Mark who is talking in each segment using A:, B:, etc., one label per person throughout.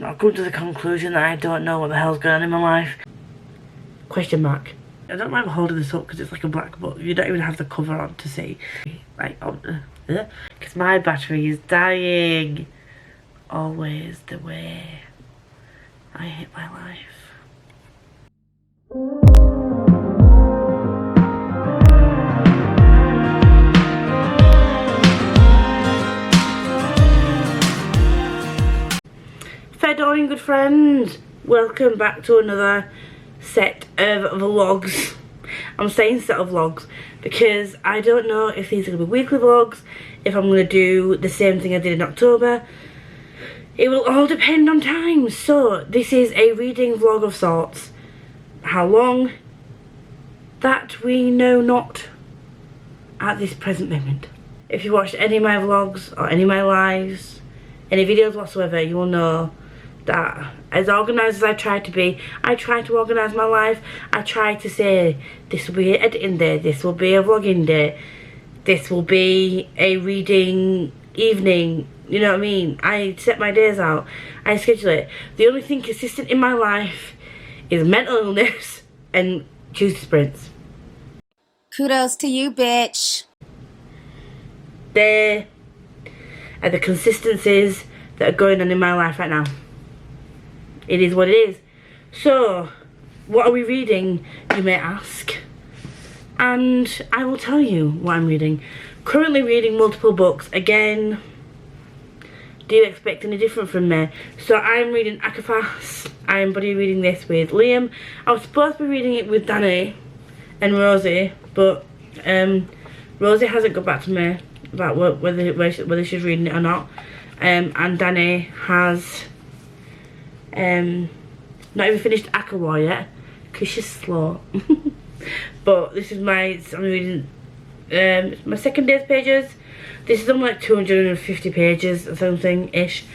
A: I've come to the conclusion that I don't know what the hell's going on in my life. Question mark. I don't mind holding this up because it's like a black book. You don't even have the cover on to see. Like, because my battery is dying. Always the way I hate my life. Fair dawn, good friends. Welcome back to another set of vlogs. I'm saying set of vlogs because I don't know if these are going to be weekly vlogs, if I'm going to do the same thing I did in October. It will all depend on time. So this is a reading vlog of sorts. How long? That we know not at this present moment. If you watched any of my vlogs or any of my lives, any videos whatsoever, you will know that as organised as I try to be, I try to organise my life. I try to say this will be an editing day, this will be a vlogging day, this will be a reading evening, you know what I mean? I set my days out, I schedule it. The only thing consistent in my life is mental illness and Tuesday sprints.
B: Kudos to you, bitch.
A: There are the consistencies that are going on in my life right now. It is what it is. So, what are we reading, you may ask? And I will tell you what I'm reading. Currently reading multiple books. Again, do you expect any different from me? So I'm reading Akafas. I'm buddy reading this with Liam. I was supposed to be reading it with Danny and Rosie, but Rosie hasn't got back to me about whether she's reading it or not. And Danny has not even finished Akawar yet because she's slow. But this is I'm reading my second day's pages. This is on like 250 pages or something ish,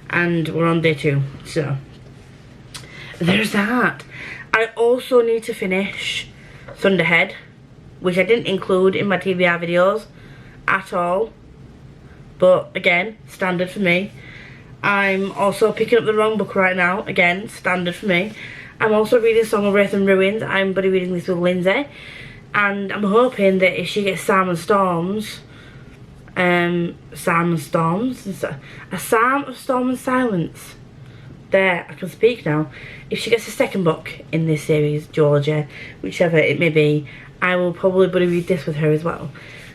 A: and we're on day 2. So there's that. I also need to finish Thunderhead, which I didn't include in my TBR videos at all, but again, standard for me. I'm also picking up the wrong book right now, again, standard for me. I'm also reading Song of Wraith and Ruins. I'm buddy reading this with Lindsay, and I'm hoping that if she gets a Psalm of Storm and Silence, there, I can speak now. If she gets a second book in this series, Georgia, whichever it may be, I will probably buddy read this with her as well.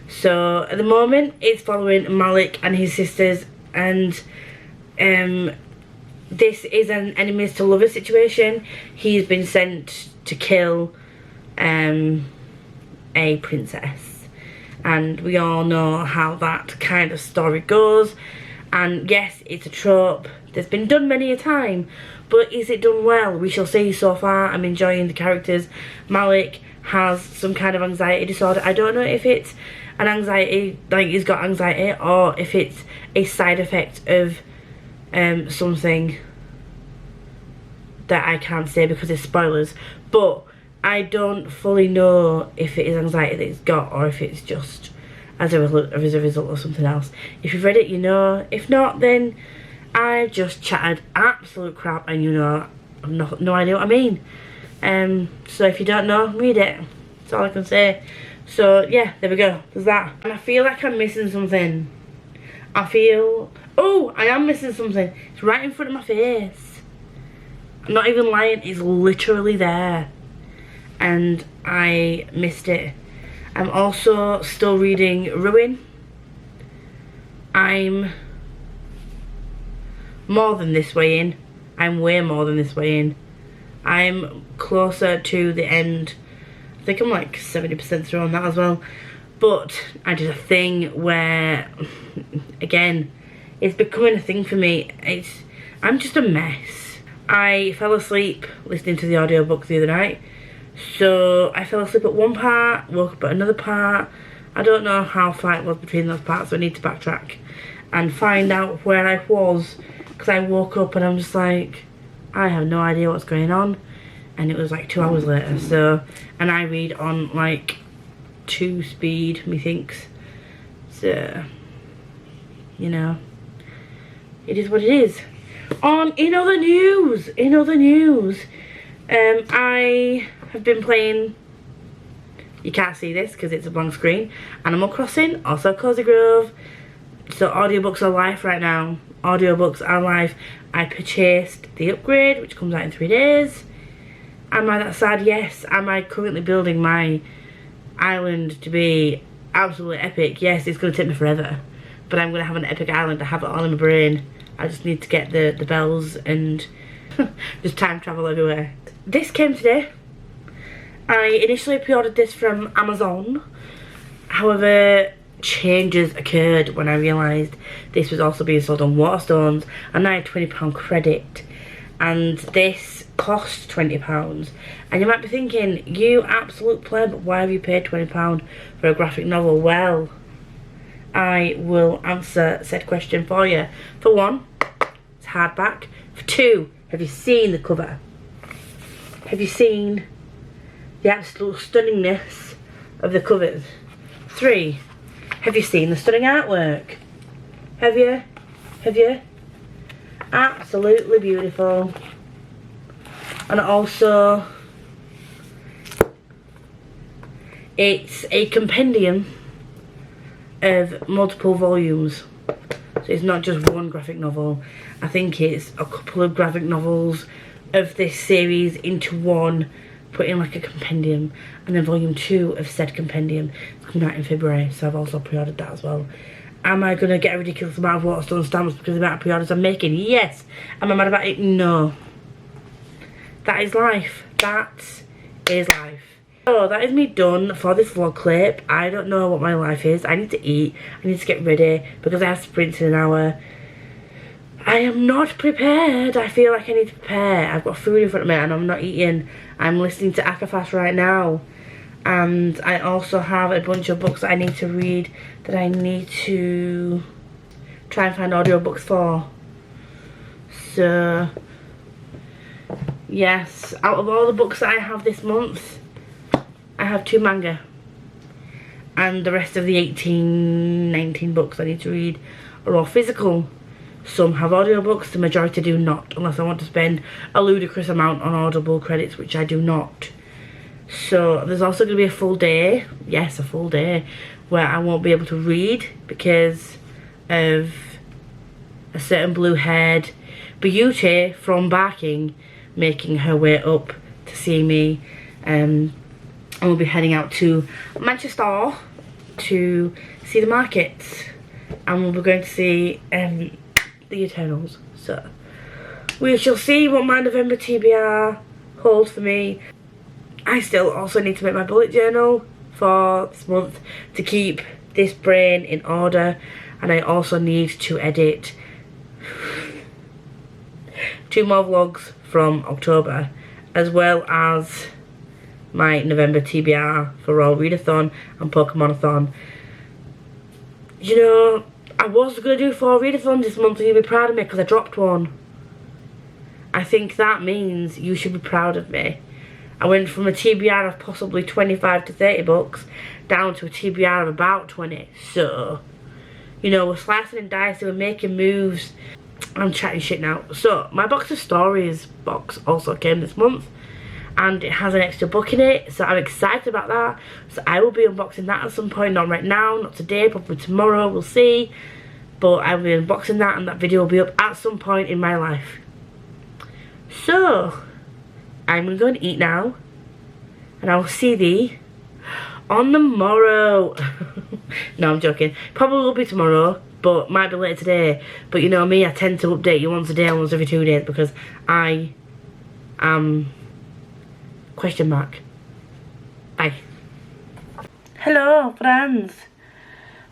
A: So at the moment it's following Malik and his sisters, and this is an enemies to lovers situation. He's been sent to kill a princess, and we all know how that kind of story goes. And yes, it's a trope that's been done many a time, but is it done well? We shall see. So far I'm enjoying the characters. Malik has some kind of anxiety disorder. I don't know if it's an anxiety, like he's got anxiety, or if it's a side effect of something that I can't say because it's spoilers. But I don't fully know if it is anxiety that he's got, or if it's just as a result of something else. If you've read it, you know. If not, then I just chatted absolute crap, and you know, I've no idea what I mean. So if you don't know, read it. That's all I can say. So yeah, there we go. There's that. And I feel like I'm missing something. Oh, I am missing something. It's right in front of my face. I'm not even lying. It's literally there, and I missed it. I'm also still reading Ruin. I'm more than this way in. I'm way more than this way in. I'm closer to the end. I think I'm like 70% through on that as well. But I did a thing where, again, it's becoming a thing for me. I'm just a mess. I fell asleep listening to the audiobook the other night. So I fell asleep at one part, woke up at another part. I don't know how far it was between those parts, so I need to backtrack and find out where I was, because I woke up and I'm just like, I have no idea what's going on. And it was like 2 hours later. So, and I read on like 2 speed, methinks. So, you know, it is what it is. In other news, I have been playing, you can't see this because it's a blank screen, Animal Crossing, also Cozy Grove. So audiobooks are live right now. Audiobooks are live. I purchased the upgrade, which comes out in 3 days. Am I that sad? Yes. Am I currently building my island to be absolutely epic? Yes, it's going to take me forever. But I'm going to have an epic island. I have it all in my brain. I just need to get the bells and just time travel everywhere. This came today. I initially pre-ordered this from Amazon. However, changes occurred when I realised this was also being sold on Waterstones, and I had £20 credit. And this cost £20. And you might be thinking, you absolute pleb, why have you paid £20 for a graphic novel? Well, I will answer said question for you. For one, it's hardback. For two, have you seen the cover? Have you seen the absolute stunningness of the covers? 3, have you seen the stunning artwork? Have you? Have you? Absolutely beautiful. And also, it's a compendium of multiple volumes. So it's not just one graphic novel. I think it's a couple of graphic novels of this series into one, put in like a compendium, and then volume 2 of said compendium is coming out in February, so I've also pre-ordered that as well. Am I going to get a ridiculous amount of Waterstone stamps because of the amount of pre-orders I'm making? Yes. Am I mad about it? No. That is life. That is life. So that is me done for this vlog clip. I don't know what my life is. I need to eat. I need to get ready because I have sprints in an hour. I am not prepared. I feel like I need to prepare. I've got food in front of me and I'm not eating. I'm listening to Akafast right now. And I also have a bunch of books that I need to read that I need to try and find audiobooks for. So, yes, out of all the books that I have this month, I have 2 manga. And the rest of the 19 books I need to read are all physical. Some have audiobooks, the majority do not, unless I want to spend a ludicrous amount on Audible credits, which I do not. So there's also going to be a full day, yes, a full day, where I won't be able to read because of a certain blue-haired beauty from Barking making her way up to see me. And we'll be heading out to Manchester to see the markets, and we'll be going to see the Eternals. So we shall see what my November TBR holds for me. I still also need to make my bullet journal for this month to keep this brain in order, and I also need to edit 2 more vlogs from October, as well as my November TBR for Royal Readathon and Pokemon-a-thon. You know, I was going to do 4 readathons this month and you'll be proud of me because I dropped one. I think that means you should be proud of me. I went from a TBR of possibly 25 to 30 books down to a TBR of about 20. So, you know, we're slicing and dicing, we're making moves. I'm chatting shit now. So, my Box of Stories box also came this month, and it has an extra book in it, so I'm excited about that. So I will be unboxing that at some point, not right now, not today, probably tomorrow, we'll see. But I will be unboxing that, and that video will be up at some point in my life. So, I'm going to go and eat now, and I will see thee on the morrow. No, I'm joking. Probably will be tomorrow, but might be later today. But you know me, I tend to update you once a day, once every 2 days, because I am... question mark. Bye. Hello, friends.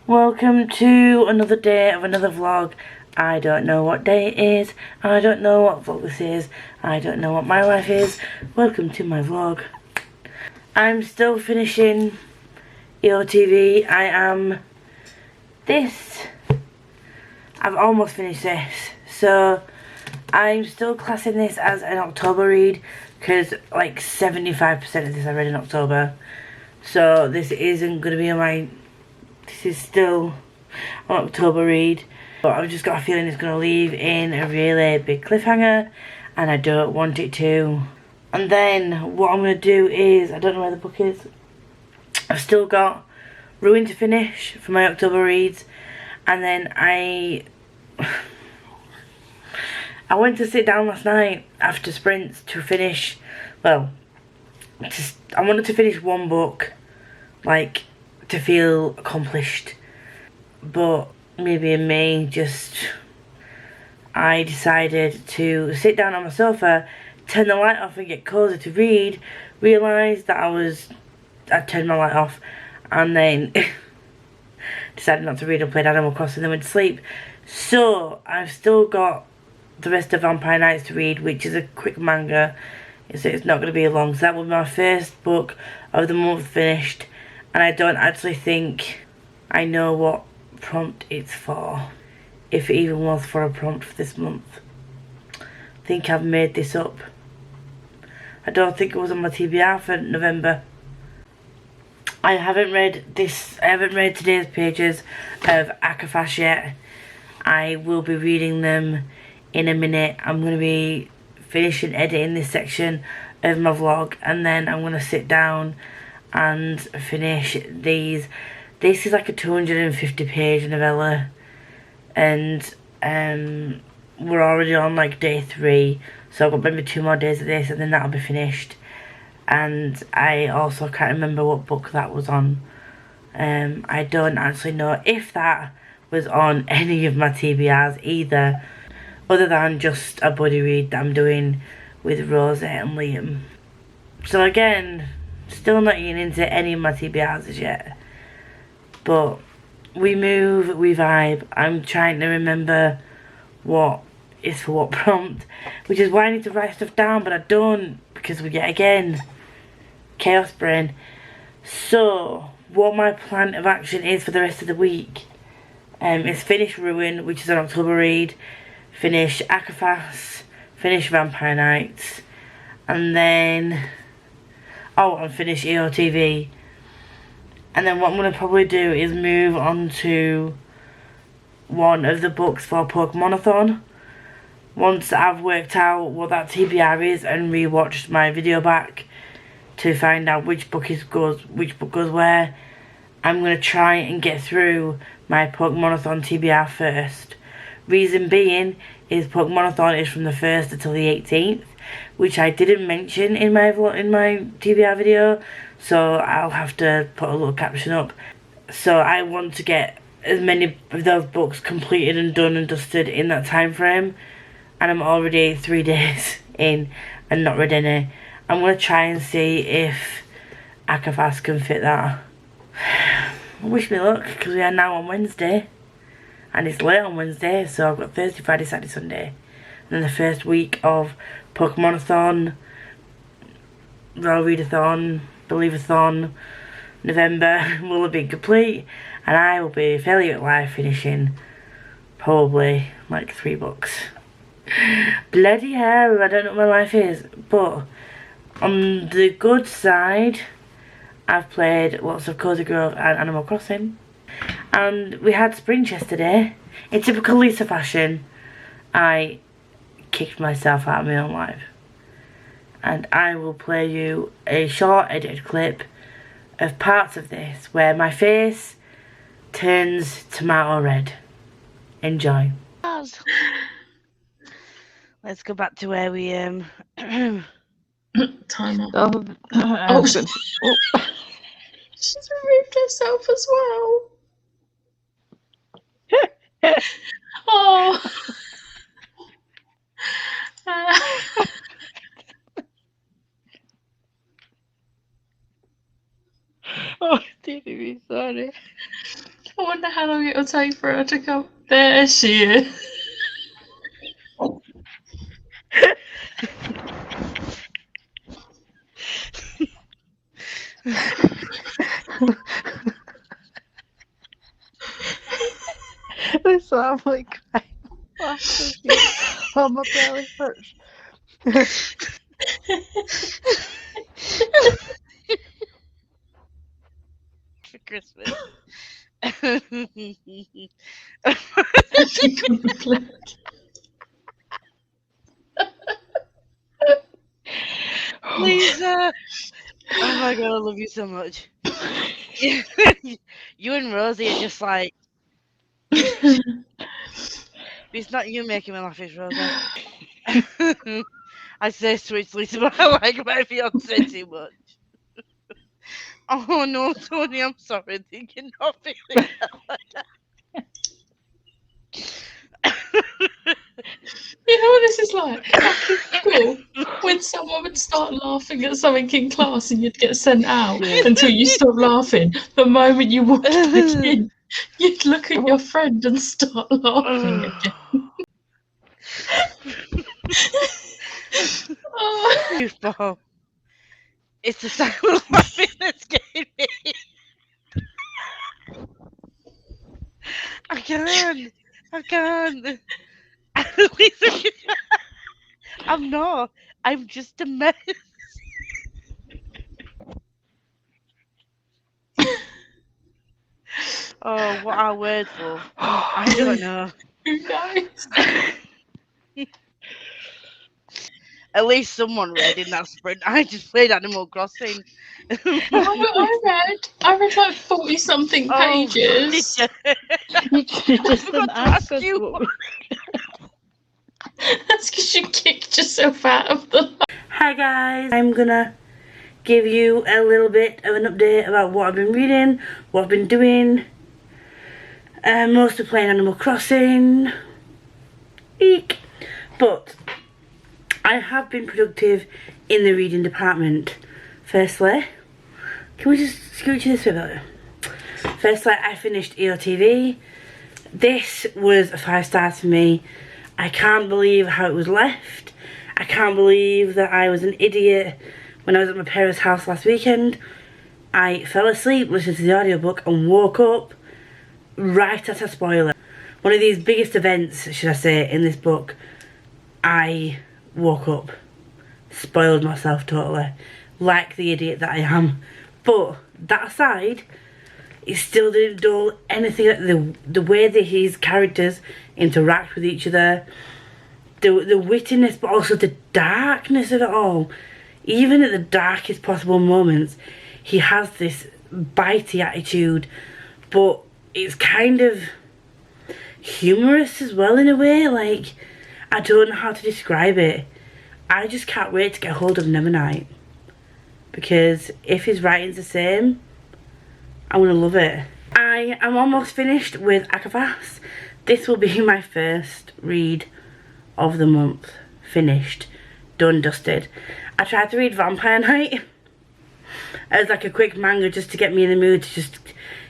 A: Welcome to another day of another vlog. I don't know what day it is. I don't know what vlog this is. I don't know what my life is. Welcome to my vlog. I'm still finishing EOTV. I am I've almost finished this. So I'm still classing this as an October read because like 75% of this I read in October. So this isn't going to be on my... This is still an October read. But I've just got a feeling it's going to leave in a really big cliffhanger, and I don't want it to. And then what I'm going to do is, I don't know where the book is. I've still got Ruin to finish for my October reads, and then I went to sit down last night after sprints to finish, well, I wanted to finish one book, like, to feel accomplished, but maybe in me, I decided to sit down on my sofa, turn the light off and get cozy to read, realised that I turned my light off, and then decided not to read and played Animal Crossing and then went to sleep. So I've still got the rest of Vampire Nights to read, which is a quick manga. It's not going to be long. So that will be my first book of the month finished, and I don't actually think I know what prompt it's for, if it even was for a prompt for this month. I think I've made this up. I don't think it was on my TBR for November. I haven't read today's pages of Akafash yet. I will be reading them in a minute. I'm going to be finishing editing this section of my vlog, and then I'm going to sit down and finish these. This is like a 250 page novella, and we're already on like day 3, so I've got maybe 2 more days of this and then that'll be finished. And I also can't remember what book that was on. I don't actually know if that was on any of my TBRs either, other than just a buddy read that I'm doing with Rosa and Liam. So again, still not getting into any of my TBRs as yet. But we move, we vibe. I'm trying to remember what is for what prompt, which is why I need to write stuff down, but I don't, because we get, again, chaos brain. So what my plan of action is for the rest of the week is finish Ruin, which is an October read, finish Akafas, finish Vampire Nights, and then and finish EOTV. And then what I'm going to probably do is move on to one of the books for Pokemon-a-thon. Once I've worked out what that TBR is and rewatched my video back to find out which book goes where, I'm going to try and get through my Pokemon-a-thon TBR first. Reason being is Pokemon-a-thon is from the 1st until the 18th, which I didn't mention in my TBR video, so I'll have to put a little caption up. So I want to get as many of those books completed and done and dusted in that time frame, and I'm already 3 days in and not read any. I'm going to try and see if Akafas can fit that. Wish me luck, because we are now on Wednesday, and it's late on Wednesday, so I've got Thursday, Friday, Saturday, Sunday, and then the first week of Pokemon-a-thon, Royal Readathon, Believathon, November will have been complete, and I will be fairly at life finishing probably like 3 books. Bloody hell, I don't know what my life is, but on the good side, I've played lots of Cozy Grove and Animal Crossing, and we had sprints yesterday. In typical Lisa fashion, I kicked myself out of my own life, and I will play you a short edited clip of parts of this where my face turns tomato red. Enjoy. Let's go back to where we
C: Timer.
D: Oh,
C: She's removed herself as well. Oh.
D: oh, dearie, sorry.
C: I wonder how long it'll take for her to come. There she is.
D: So I'm like crying. Oh, my belly hurts. For Christmas. Lisa! Oh my god, I love you so much. You and Rosie are just like. It's not you making me laugh, it's Rosie. I say switch, Lisa, but I like my fiance too much. Oh no, Tony, I'm sorry. They cannot be like that.
C: You know what this is like? Back in school, when someone would start laughing at something in class and you'd get sent out until you stopped laughing. The moment you walked back in, you'd look at your friend and start laughing again. Oh.
D: Goofball. It's the silent laughing that's getting me. I can't. Lisa, I'm not. I'm just a mess. Oh, what are words for? I don't know.
C: Who knows?
D: At least someone read in that sprint. I just played Animal Crossing.
C: I read like 40 something pages.
D: You just didn't ask you.
C: That's because you kicked yourself out of the.
A: Hi guys, I'm gonna give you a little bit of an update about what I've been reading, what I've been doing. Mostly playing Animal Crossing. Eek. But I have been productive in the reading department. Firstly, can we just scooch this way about it? Firstly, I finished EOTV. This was a 5 stars for me. I can't believe how it was left. I can't believe that I was an idiot when I was at my parents' house last weekend. I fell asleep listening to the audiobook and woke up right at a spoiler. One of these biggest events, should I say, in this book. I woke up, spoiled myself totally, like the idiot that I am. But that aside, it still didn't dull anything. The way that his characters interact with each other, the wittiness, but also the darkness of it all. Even at the darkest possible moments, he has this bitey attitude, but it's kind of humorous as well in a way. Like, I don't know how to describe it. I just can't wait to get hold of Nevernight, because if his writing's the same, I'm gonna love it. I am almost finished with Akafas. This will be my first read of the month. Finished, done, dusted. I tried to read Vampire Night as like a quick manga just to get me in the mood to just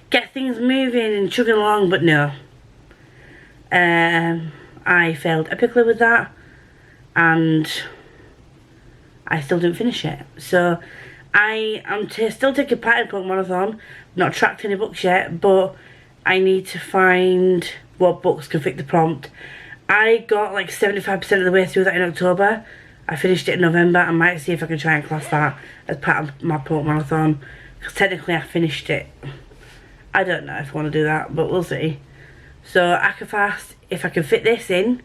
A: get things moving and chugging along, but no. I failed epically with that, and I still didn't finish it. So I am still taking part in Book Marathon. Not tracked any books yet, but I need to find what books can fit the prompt. I got like 75% of the way through that in October. I finished it in November. I might see if I can try and class that as part of my Book Marathon, because technically I finished it. I don't know if I want to do that, but we'll see. So Akafast, if I can fit this in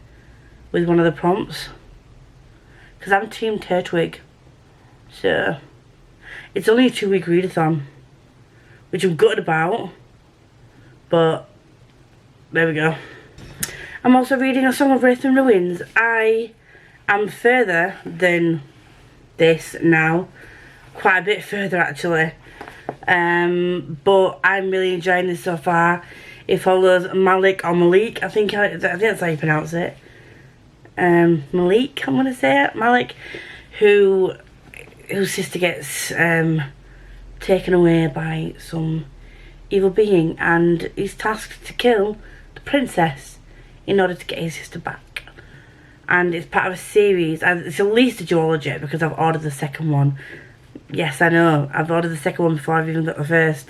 A: with one of the prompts, because I'm Team Turtwig. So it's only a 2-week readathon, which I'm gutted about, but there we go. I'm also reading A Song of Wraith and Ruins. I am further than this now, quite a bit further actually, but I'm really enjoying this so far. It follows Malik, or Malik, I think that's how you pronounce it. Malik, I'm gonna say it. Malik, whose sister gets taken away by some evil being, and he's tasked to kill the princess in order to get his sister back. And it's part of a series, and it's at least a duology because I've ordered the second one. Yes, I know, I've ordered the second one before I've even got the first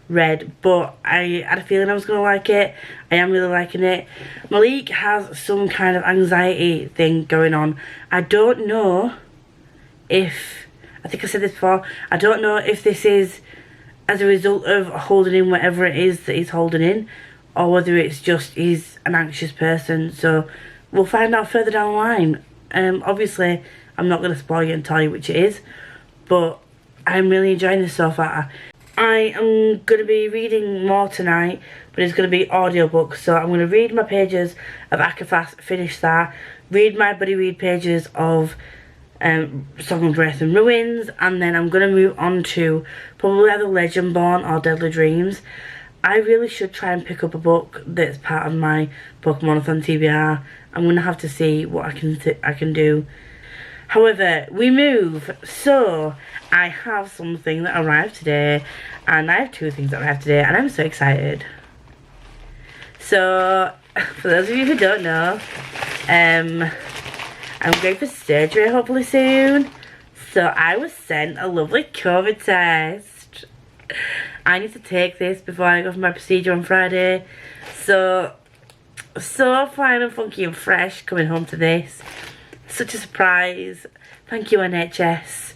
A: read, but I had a feeling I was going to like it. I am really liking it. Malik has some kind of anxiety thing going on. I don't know if, I think I said this before, I don't know if this is as a result of holding in whatever it is that he's holding in, or whether it's just he's an anxious person. So we'll find out further down the line. Obviously I'm not going to spoil you and tell you which it is, but I'm really enjoying this so far. I am going to be reading more tonight, but it's going to be audiobooks. So I'm going to read my pages of Akafast, finish that, read my buddy read pages of Song of Wraith and Ruins, and then I'm going to move on to probably either Legendborn or Deadly Dreams. I really should try and pick up a book that's part of my Pokemon-a-thon TBR. I'm going to have to see what I can do. However, we move. So I have something that arrived today, and I have two things that arrived today, and I'm so excited. So for those of you who don't know, I'm going for surgery hopefully soon. So I was sent a lovely COVID test. I need to take this before I go for my procedure on Friday. So fine and funky and fresh coming home to this. Such a surprise. Thank you, NHS.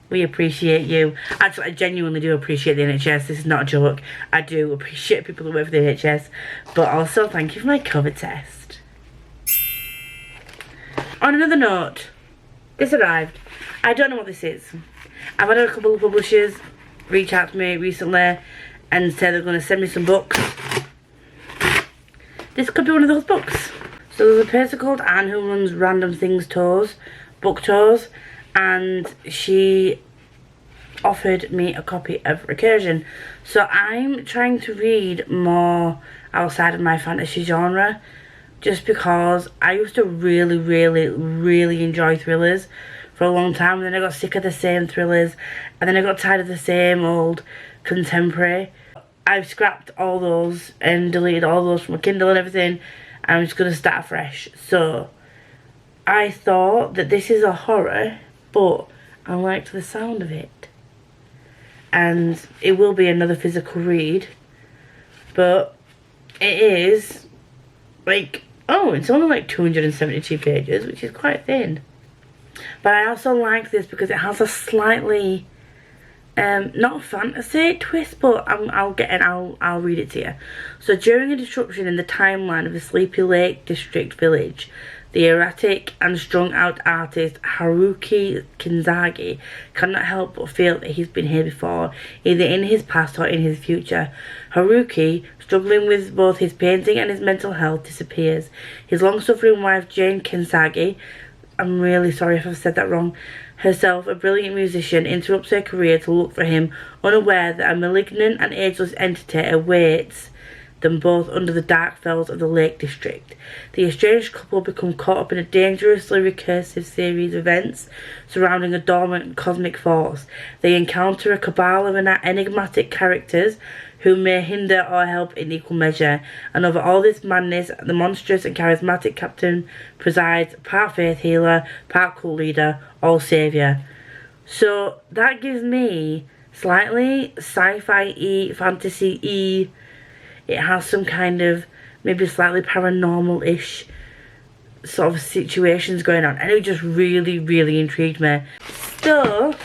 A: We appreciate you. Actually, I genuinely do appreciate the NHS. This is not a joke. I do appreciate people who work for the NHS. But also, thank you for my COVID test. On another note, this arrived. I don't know what this is. I've had a couple of publishers reach out to me recently and say they're going to send me some books. This could be one of those books. So there's a person called Anne who runs Random Things Tours, book tours, and she offered me a copy of Recursion. So I'm trying to read more outside of my fantasy genre, just because I used to really enjoy thrillers for a long time, and then I got sick of the same thrillers, and then I got tired of the same old contemporary. I've scrapped all those and deleted all those from my Kindle and everything. I'm just going to start fresh. So I thought that this is a horror, but I liked the sound of it. And it will be another physical read, but it is like, oh, it's only like 272 pages, which is quite thin. But I also like this because it has a slightly not a fantasy twist, but I'll read it to you. So during a disruption in the timeline of the Sleepy Lake District village, the erratic and strung out artist Haruki Kinzagi cannot help but feel that he's been here before, either in his past or in his future. Haruki, struggling with both his painting and his mental health, disappears. His long-suffering wife Jane Kinzagi, I'm really sorry if I've said that wrong, herself a brilliant musician, interrupts her career to look for him, unaware that a malignant and ageless entity awaits them both under the dark fells of the Lake District. The estranged couple become caught up in a dangerously recursive series of events surrounding a dormant cosmic force. They encounter a cabal of enigmatic characters who may hinder or help in equal measure, and over all this madness, the monstrous and charismatic captain presides, part faith healer, part cult leader, all saviour. So that gives me slightly sci-fi-y, fantasy-y. It has some kind of maybe slightly paranormal-ish sort of situations going on, and it just really intrigued me. So,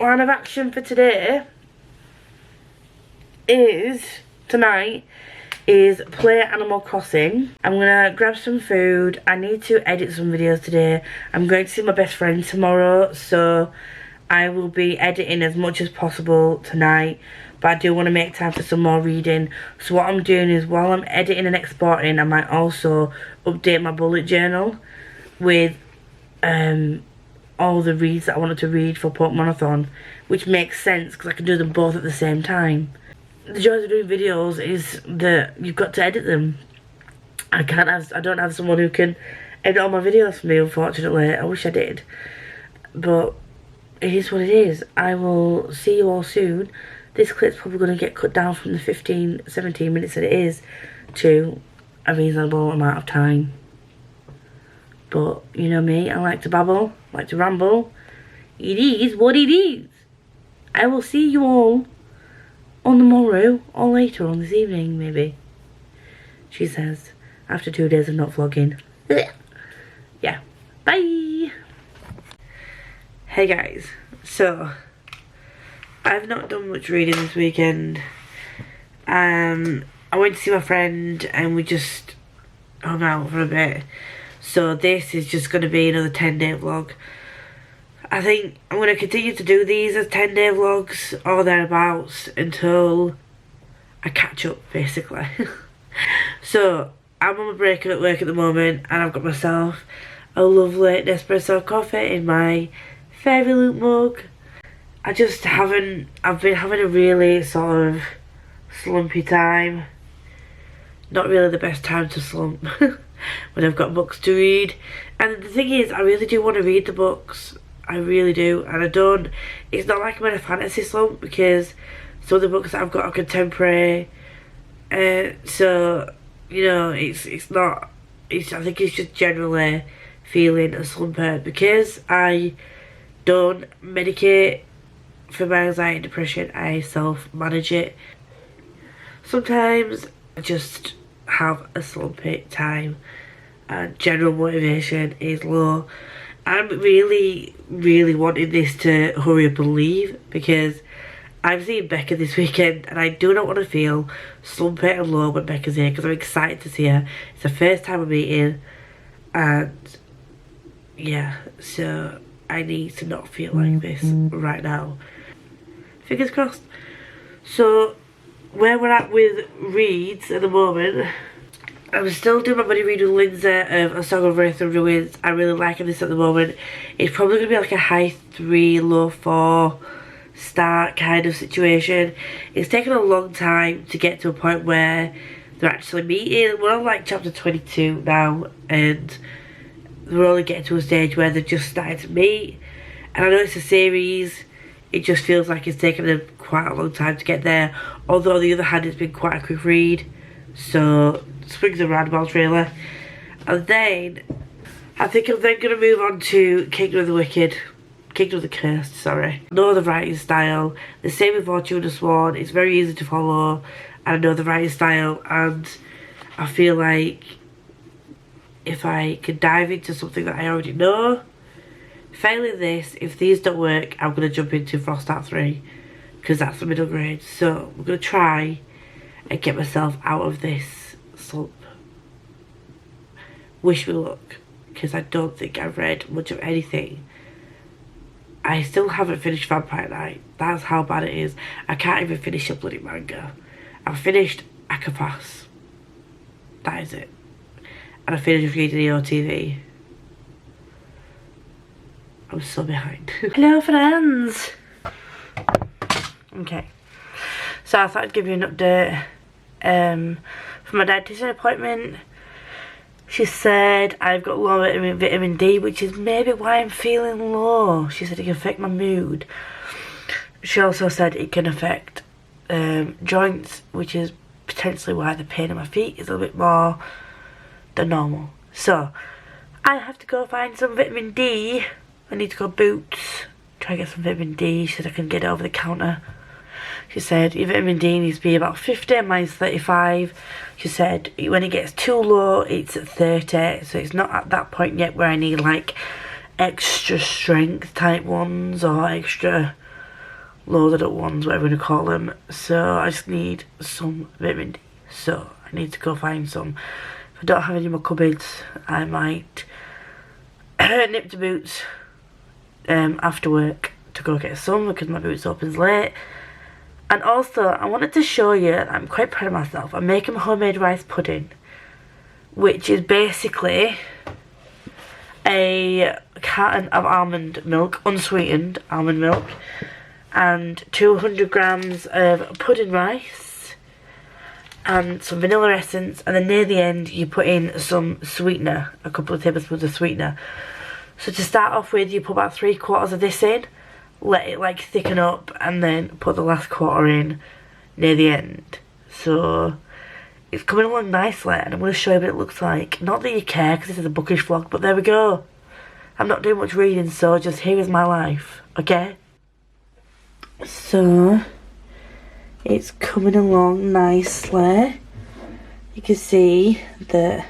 A: line of action for today is, tonight, is play Animal Crossing. I'm gonna grab some food. I need to edit some videos today. I'm going to see my best friend tomorrow, so I will be editing as much as possible tonight, but I do want to make time for some more reading. So what I'm doing is, while I'm editing and exporting, I might also update my bullet journal with all the reads that I wanted to read for Pokemon-a-thon, which makes sense because I can do them both at the same time. The joy of doing videos is that you've got to edit them. I don't have someone who can edit all my videos for me, unfortunately. I wish I did, but it is what it is. I will see you all soon. This clip's probably going to get cut down from the 17 minutes that it is to a reasonable amount of time. But you know me, I like to babble, I like to ramble. It is what it is. I will see you all on the morrow or later on this evening, maybe, she says, after 2 days of not vlogging. Yeah, bye. Hey guys, so I've not done much reading this weekend. I went to see my friend and we just hung out for a bit. So this is just going to be another 10-day vlog. I think I'm going to continue to do these as 10-day vlogs or thereabouts until I catch up, basically. So I'm on my break at work at the moment and I've got myself a lovely Nespresso coffee in my Fairy Loop mug. I've been having a really sort of slumpy time. Not really the best time to slump when I've got books to read. And the thing is, I really do want to read the books. I really do. And I don't, it's not like I'm in a fantasy slump because some of the books that I've got are contemporary. So, you know, I think it's just generally feeling a slumper because I don't medicate for my anxiety and depression. I self-manage it. Sometimes I just have a slumpy time and general motivation is low. I'm really wanting this to hurry up and leave because I'm seeing Becca this weekend and I do not want to feel slumpy and low when Becca's here because I'm excited to see her. It's the first time I'm meeting and yeah, so I need to not feel like this right now. Fingers crossed. So where we're at with reads at the moment, I'm still doing my buddy read with Lindsay of A Song of Wraith and Ruins. I'm really liking this at the moment. It's probably going to be like a high 3, low 4 start kind of situation. It's taken a long time to get to a point where they're actually meeting. We're on like chapter 22 now and we're only getting to a stage where they're just starting to meet. And I know it's a series, it just feels like it's taken them quite a long time to get there. Although on the other hand, it's been quite a quick read. So, swings and roundabouts really. And then, I think I'm then going to move on to Kingdom of the Wicked. Kingdom of the Cursed, sorry. I know the writing style. The same with Fortuna Sworn. It's very easy to follow. And I know the writing style. And I feel like if I can dive into something that I already know, failing this, if these don't work, I'm going to jump into Frost Art 3 because that's the middle grade. So I'm going to try and get myself out of this slump. Wish me luck because I don't think I've read much of anything. I still haven't finished Vampire Knight. That's how bad it is. I can't even finish a bloody manga. I've finished Akapas. That is it. And I finished reading the OTV. I'm so behind. Hello friends! Okay. So I thought I'd give you an update for my dietitian appointment. She said I've got low vitamin D, which is maybe why I'm feeling low. She said it can affect my mood. She also said it can affect joints, which is potentially why the pain in my feet is a little bit more than normal. So I have to go find some vitamin D. I need to go Boots, try and get some vitamin D. She said I can get it over the counter. She said your vitamin D needs to be about 50, mine's 35. She said when it gets too low, it's at 30. So it's not at that point yet where I need like extra strength type ones or extra loaded up ones, whatever you call them. So I just need some vitamin D. So I need to go find some. If I don't have any in my cupboards, I might nip to Boots after work to go get some because my Boots opens late. And also I wanted to show you, I'm quite proud of myself, I'm making homemade rice pudding, which is basically a carton of almond milk, unsweetened almond milk, and 200 grams of pudding rice and some vanilla essence, and then near the end you put in some sweetener, a couple of tablespoons of sweetener. So to start off with, you put about 3/4 of this in, let it like thicken up, and then put the last quarter in near the end. So it's coming along nicely, and I'm going to show you what it looks like. Not that you care because this is a bookish vlog, but there we go. I'm not doing much reading, so just here is my life, okay? So it's coming along nicely. You can see that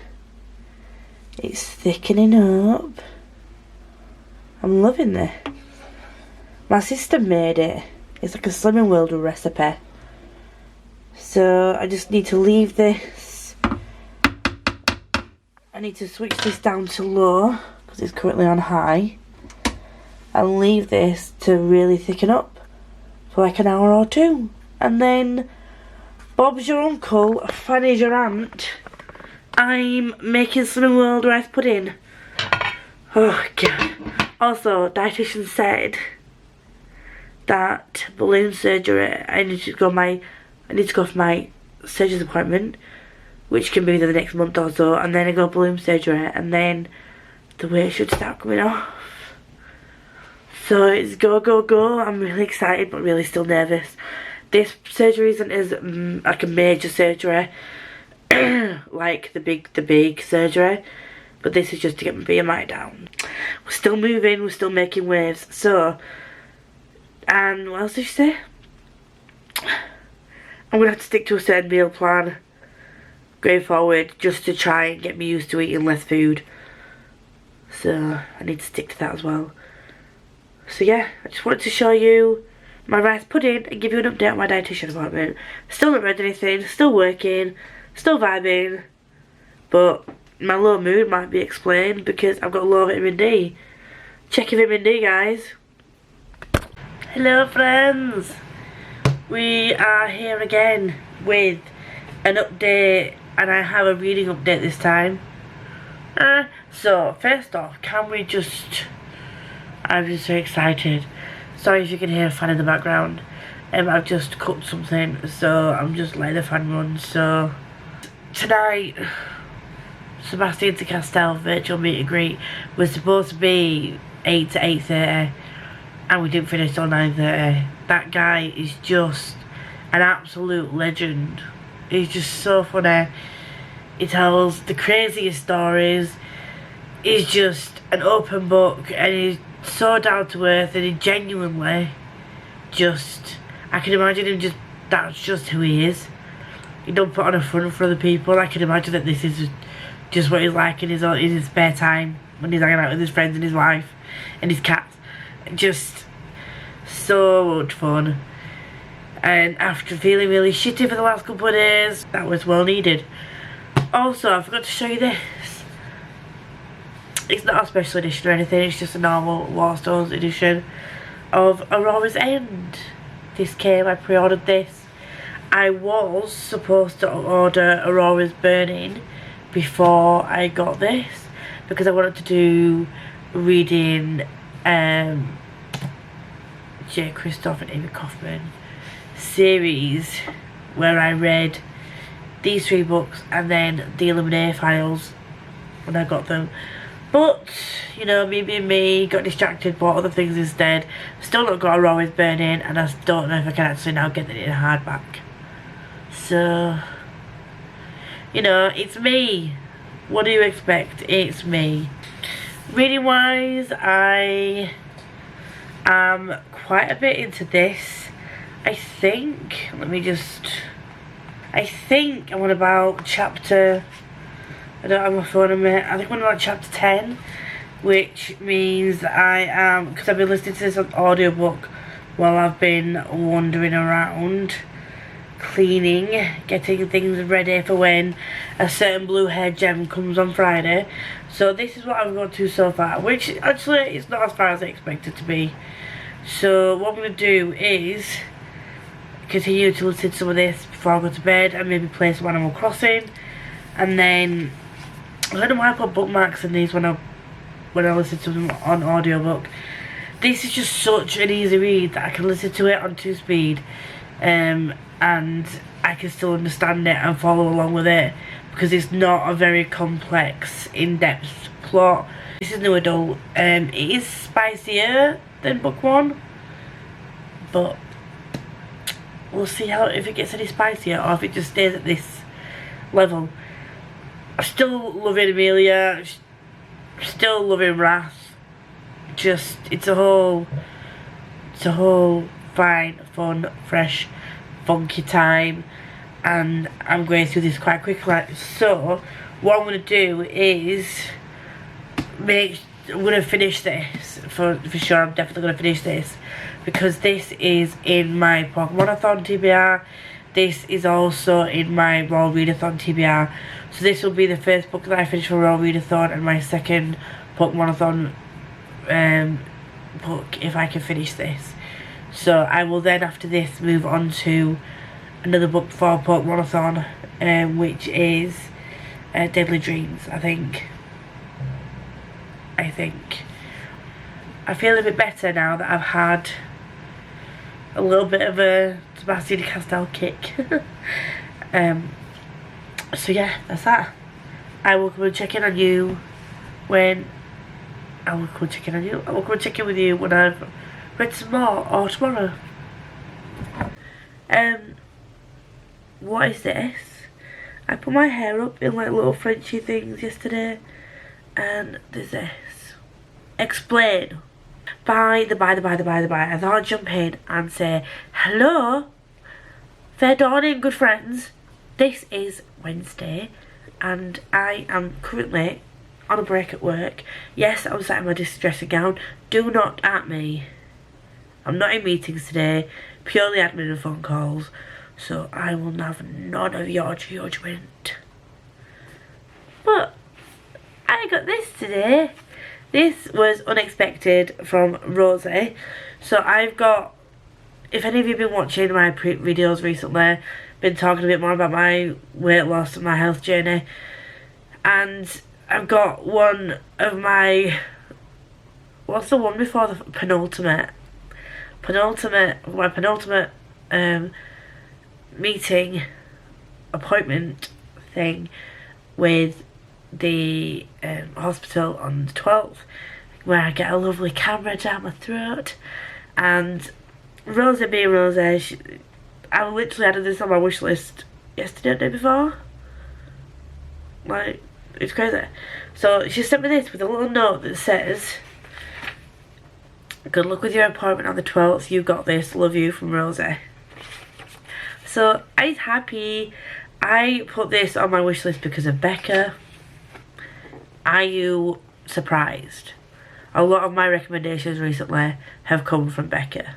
A: it's thickening up. I'm loving this. My sister made it It's like a Slimming World recipe. So I just need to leave this. I need to switch this down to low because it's currently on high. And leave this to really thicken up for like an hour or two. And then Bob's your uncle, Fanny's your aunt. I'm making Slimming World rice pudding. Oh god. Also, dietitian said that balloon surgery, I need to go for my surgeon's appointment, which can be within the next month or so, and then I go balloon surgery, and then the weight should start coming off. So it's go, go, go. I'm really excited, but really still nervous. This surgery isn't as like a major surgery, like the big surgery, but this is just to get my BMI down. We're still moving, we're still making waves. So, and what else did she say? I'm gonna have to stick to a certain meal plan going forward, just to try and get me used to eating less food. So I need to stick to that as well. So yeah, I just wanted to show you my rice pudding and give you an update on my dietitian appointment. Still not read anything, still working, still vibing, but my low mood might be explained because I've got low vitamin D. Check your vitamin D, guys. Hello friends, we are here again with an update, and I have a reading update this time. So first off, I'm just so excited. Sorry if you can hear a fan in the background. I've just cooked something, so I'm just letting the fan run. So tonight, Sebastian to Castell virtual meet and greet was supposed to be 8 to 8:30, and we didn't finish till 9:30. That guy is just an absolute legend. He's just so funny. He tells the craziest stories. He's just an open book, and he's so down to earth, and he genuinely just, I can imagine him that's just who he is. He don't put on a front for other people. I can imagine that this is just what he's like in his spare time when he's hanging out with his friends and his wife and his cats. Just so much fun. And after feeling really shitty for the last couple of days, that was well needed. Also, I forgot to show you this. It's not a special edition or anything, it's just a normal Warstones edition of Aurora's End. This came, I pre-ordered this. I was supposed to order Aurora's Burning before I got this, because I wanted to do reading J. Christoph and Amy Kaufman series where I read these 3 books and then the Illuminae files when I got them. But, you know, me being me, got distracted, bought other things instead. Still not got Aurora's Burning, and I don't know if I can actually now get it in hardback. So, you know, it's me. What do you expect? It's me. Reading wise, I am quite a bit into this. I think I'm on about chapter, I don't have my phone on me, I think I'm on about chapter 10, which means that I am, because I've been listening to this on audiobook while I've been wandering around, cleaning, getting things ready for when a certain blue hair gem comes on Friday. So this is what I've got to so far, which actually is not as far as I expected to be. So what I'm going to do is continue to listen to some of this before I go to bed, and maybe play some Animal Crossing, and then I don't know why I put bookmarks in these when I listen to them on audiobook. This is just such an easy read that I can listen to it on 2 speed, and I can still understand it and follow along with it, because it's not a very complex, in-depth plot. This is new adult. It is spicier than book 1, but we'll see if it gets any spicier or if it just stays at this level. I'm still loving Amelia, still loving Wrath. Just, it's a whole fine, fun, fresh, funky time, and I'm going through this quite quickly. So what I'm going to do is I'm gonna finish this for sure. I'm definitely gonna finish this because this is in my Pokemon-a-thon TBR. This is also in my Royal Readathon TBR. So this will be the first book that I finish for Royal Readathon and my second Pokemon-a-thon book if I can finish this. So I will then after this move on to another book for Pokemon-a-thon, which is Deadly Dreams, I think. I feel a bit better now that I've had a little bit of a Sebastian Castell kick. So yeah, that's that. I will come and check in on you when I will come and check in with you when I've read some more, or tomorrow. What is this? I put my hair up in like little Frenchy things yesterday, and there's this. Explain. By the by, I thought I'd jump in and say, hello, fair dawning, good friends. This is Wednesday, and I am currently on a break at work. Yes, I'm sat in my distressing gown. Do not at me. I'm not in meetings today, purely admin and phone calls, so I will have none of your judgment. But I got this today. This was unexpected from Rosie. So I've got, if any of you have been watching my videos recently, been talking a bit more about my weight loss and my health journey, and I've got one of my, what's the one before the penultimate meeting appointment thing with the hospital on the 12th, where I get a lovely camera down my throat. And Rosie being Rosie, I literally added this on my wish list yesterday or the day before. Like, it's crazy. So she sent me this with a little note that says, good luck with your appointment on the 12th, you got this, love you, from Rosie. So I'm happy. I put this on my wish list because of Becca. Are you surprised? A lot of my recommendations recently have come from Becca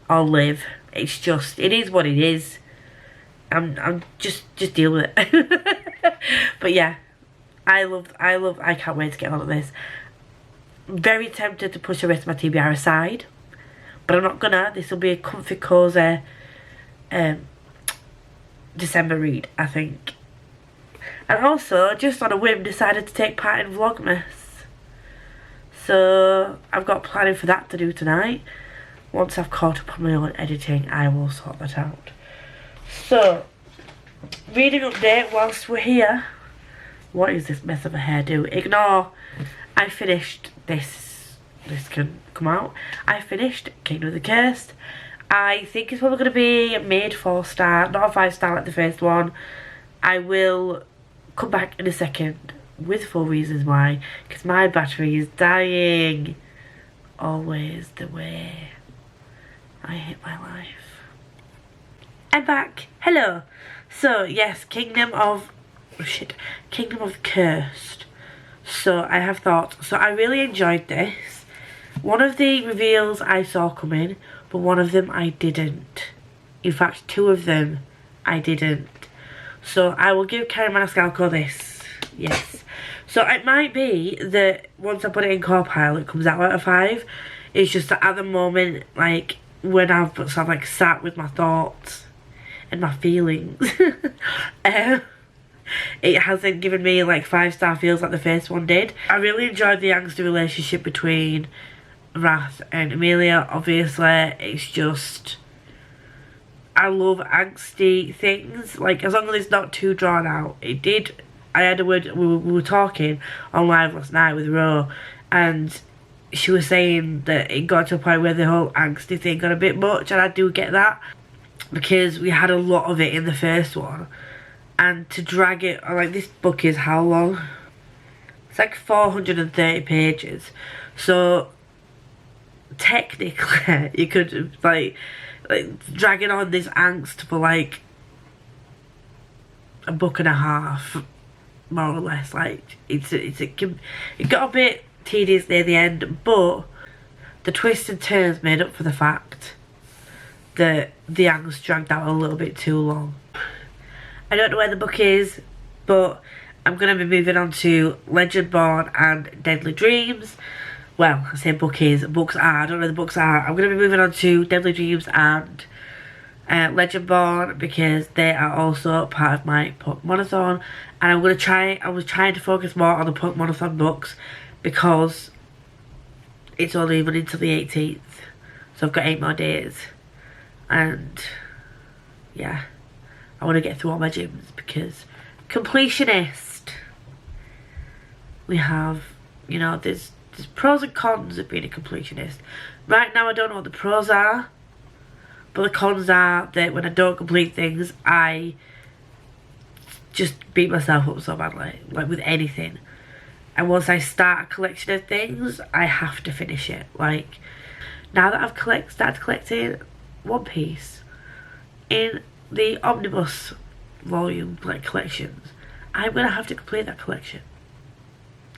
A: or Liv. It's just, it is what it is. I'm just deal with it. But yeah, I can't wait to get on with this. Very tempted to push the rest of my TBR aside, but I'm not gonna. This will be a comfy, cozy December read, I think. And also, just on a whim, decided to take part in Vlogmas. So I've got planning for that to do tonight. Once I've caught up on my own editing, I will sort that out. So, reading update whilst we're here. What is this mess of a hairdo? Ignore. I finished this. This can come out. I finished Kingdom of the Cursed. I think it's probably going to be a mid 4-star, not a 5-star like the first one. I will come back in a second with full reasons why, because my battery is dying. Always the way. I hate my life. I'm back. Hello. So yes, Kingdom of Cursed. So I have thoughts. So I really enjoyed this. One of the reveals I saw coming, but one of them I didn't. In fact, 2 of them I didn't. So I will give Karen Maniscalco this. Yes. So it might be that once I put it in Copilot, it comes out of 5. It's just that at the moment, like, when I've sort of like sat with my thoughts and my feelings, it hasn't given me like 5-star feels like the first one did. I really enjoyed the angsty relationship between Wrath and Amelia. Obviously, it's just, I love angsty things, like as long as it's not too drawn out. It did, I had a word, we were talking on live last night with Ro, and she was saying that it got to a point where the whole angsty thing got a bit much, and I do get that, because we had a lot of it in the first one, and to drag it, like, this book is how long? It's like 430 pages, so technically you could like dragging on this angst for like a book and a half, more or less. Like it got a bit tedious near the end, but the twists and turns made up for the fact that the angst dragged out a little bit too long. I don't know where the book is, but I'm going to be moving on to Legendborn and Deadly Dreams. Well, I say book is, books are, I don't know where the books are. I'm going to be moving on to Deadly Dreams and Legendborn because they are also part of my Pokemon-a-thon. And I'm going to try, I was trying to focus more on the Pokemon-a-thon books because it's only running until the 18th. So I've got 8 more days. And yeah, I want to get through all my gyms because completionist. We have, you know, there's pros and cons of being a completionist. Right now I don't know what the pros are, but the cons are that when I don't complete things, I just beat myself up so badly, like with anything. And once I start a collection of things, I have to finish it. Like, now that I've started collecting One Piece in the omnibus volume, like, collections, I'm going to have to complete that collection.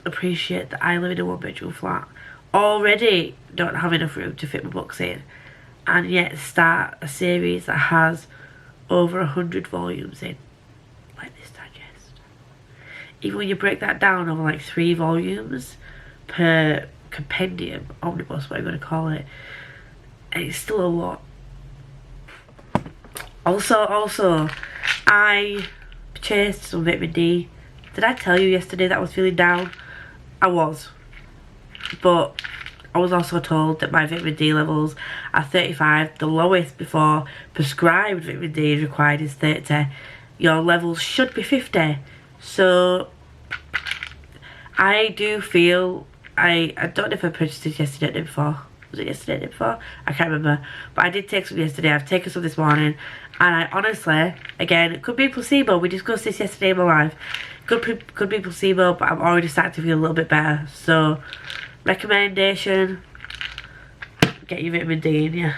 A: Appreciate that I live in a 1-bedroom flat. Already don't have enough room to fit my books in. And yet start a series that has over 100 volumes in. Like this digest. Even when you break that down over like 3 volumes per compendium, omnibus, whatever you want to call it, and it's still a lot. Also, I purchased some vitamin D. Did I tell you yesterday that I was feeling down? I was. But I was also told that my vitamin D levels are 35. The lowest before prescribed vitamin D is required is 30. Your levels should be 50. So I do feel, I don't know if I purchased this yesterday or the day before. Was it yesterday or the day before? I can't remember. But I did take some yesterday. I've taken some this morning. And I honestly, again, it could be placebo. We discussed this yesterday in my life. Could be placebo, but I'm already starting to feel a little bit better. So, recommendation, get your vitamin D in you.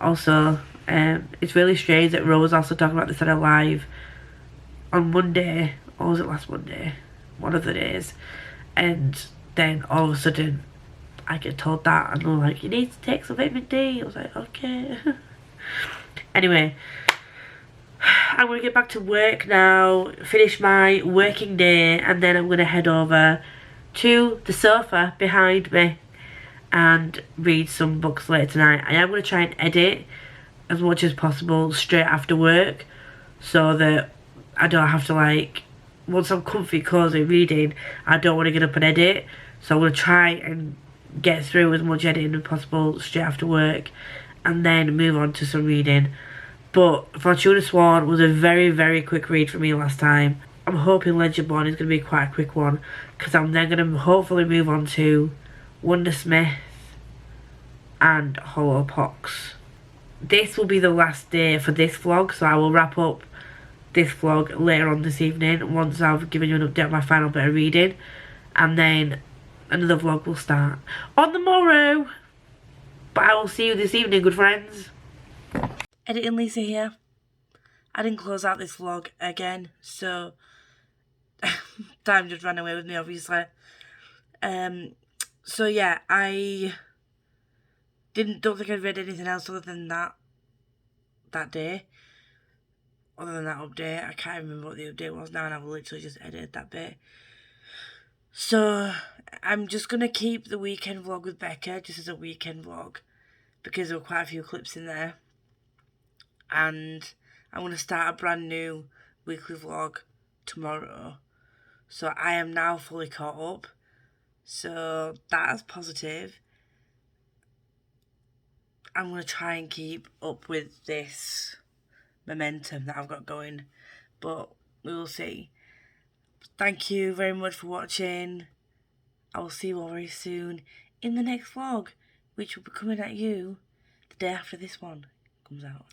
A: Also, it's really strange that Ro was also talking about this on a live on Monday, or was it last Monday? One of the days. And then all of a sudden, I get told that, and they're like, you need to take some vitamin D. I was like, okay. Anyway, I'm going to get back to work now, finish my working day, and then I'm going to head over to the sofa behind me and read some books later tonight. I am going to try and edit as much as possible straight after work so that I don't have to, like, once I'm comfy, cozy reading, I don't want to get up and edit. So I'm going to try and get through as much editing as possible straight after work and then move on to some reading. But Fortuna Sworn was a very, very quick read for me last time. I'm hoping Legendborn is going to be quite a quick one because I'm then going to hopefully move on to Wondersmith and Hollowpox. This will be the last day for this vlog, so I will wrap up this vlog later on this evening once I've given you an update on my final bit of reading, and then another vlog will start on the morrow. But I will see you this evening, good friends. Editing Lisa here. I didn't close out this vlog again, so time just ran away with me, obviously. So yeah, I don't think I'd read anything else other than that day. Other than that update, I can't remember what the update was now, and I've literally just edited that bit. So I'm just gonna keep the weekend vlog with Becca just as a weekend vlog because there were quite a few clips in there. And I'm going to start a brand new weekly vlog tomorrow. So I am now fully caught up. So that is positive. I'm going to try and keep up with this momentum that I've got going. But we will see. Thank you very much for watching. I will see you all very soon in the next vlog, which will be coming at you the day after this one comes out.